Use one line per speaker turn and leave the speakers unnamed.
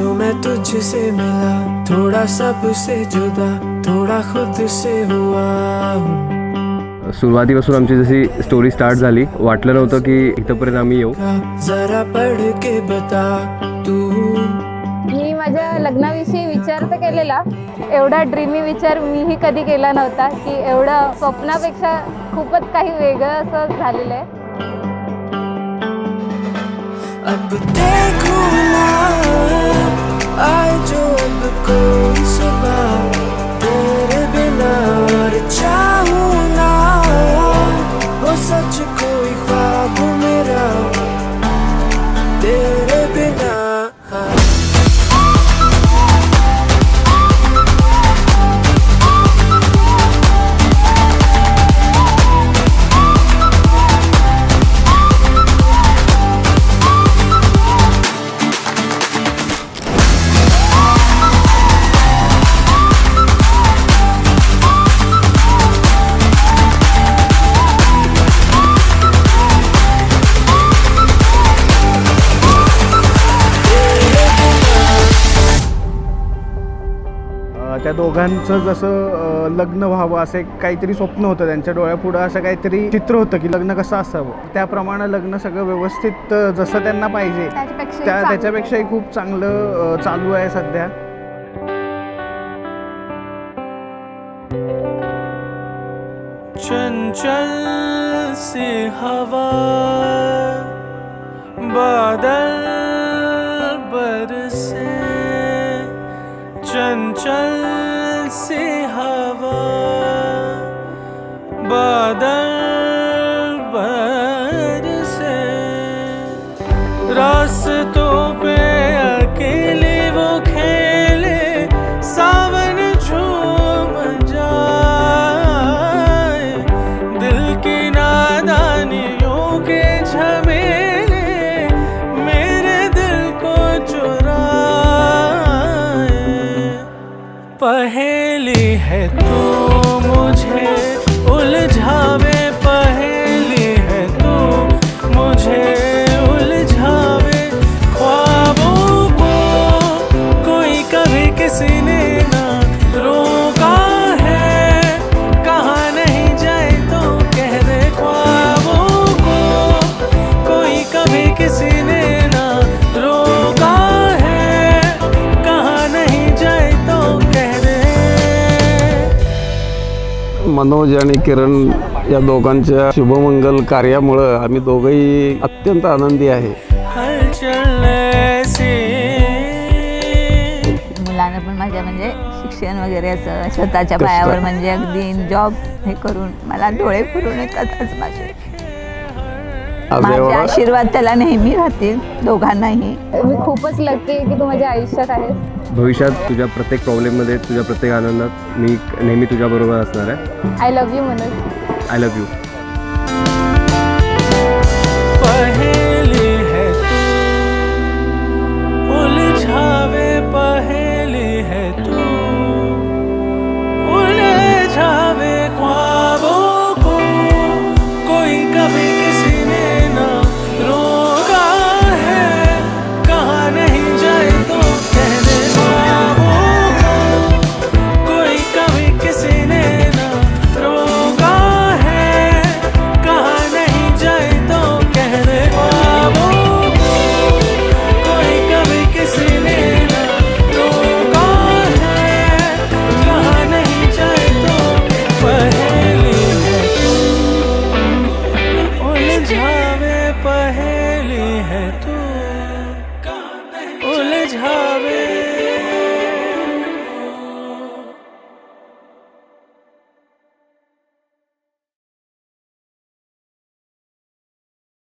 जो मैं तुझसे मिला, थोड़ा सबसे जुदा, थोड़ा खुद से हुआ हूँ।
सुरुवातीपासून आमची जशी स्टोरी स्टार्ट झाली, वाटलं नव्हतं की इथपर्यंत आम्ही येऊ.
जरा पढ़ के बता तू.
मी माझ्या लग्नाविषयी विचार तर केलेला, एवढा ड्रीमी विचार मीही कधी केला नव्हता की एवढं स्वप्नापेक्षा खूपच काही वेगळं असं झालेलं आहे.
अब देखूं ना आए जो अब कोई सुबह तेरे बिना, और चाहूं ना वो सच कोई ख्वाब मेरा तेरे बिना.
त्या दोघांचं जसं लग्न व्हावं असं एक काहीतरी स्वप्न होतं त्यांच्या डोळ्यापुढं, असं काहीतरी चित्र होतं की लग्न कसं असावं. त्याप्रमाणे लग्न सगळं व्यवस्थित जसं त्यांना पाहिजे त्याच्यापेक्षाही खूप चांगलं चालू आहे सध्या.
चंचल सी हवा बादल बरसे, चंचल सी हवा बादल बरसे, रास्तों पे अकेले वो खेले, सावन झूम जाए, दिल की नादानियों के झमेले मेरे दिल को चुराए. पहेली है तू मुझे उलझावे, पहेली है तू मुझे उलझावे, ख्वाबों को कोई कभी किसी ने ना रोका है, कहाँ नहीं जाए तो कह दे, ख्वाबों को कोई कभी किसी ने ना रोका है, कहाँ नहीं जाए तो कह दे.
मनोज आणि किरण या दोघांच्या शुभमंगल कार्यामुळं आम्ही दोघंही अत्यंत आनंदी आहे.
हलचल ऐसी.
मुलांना पण माझ्या म्हणजे शिक्षण वगैरे असं स्वतःच्या पायावर म्हणजे अगदी जॉब हे करून मला डोळे फिरून येतातच माझे. माझे आशीर्वाद त्याला नेहमी राहतील दोघांनाही. मी खूपच लकी आहे की तू माझ्या आयुष्यात आहेस.
भविष्यात तुझ्या प्रत्येक प्रॉब्लेममध्ये, तुझ्या प्रत्येक आनंदात मी नेहमी तुझ्याबरोबर असणार आहे.
I love you Manoj.
I love you.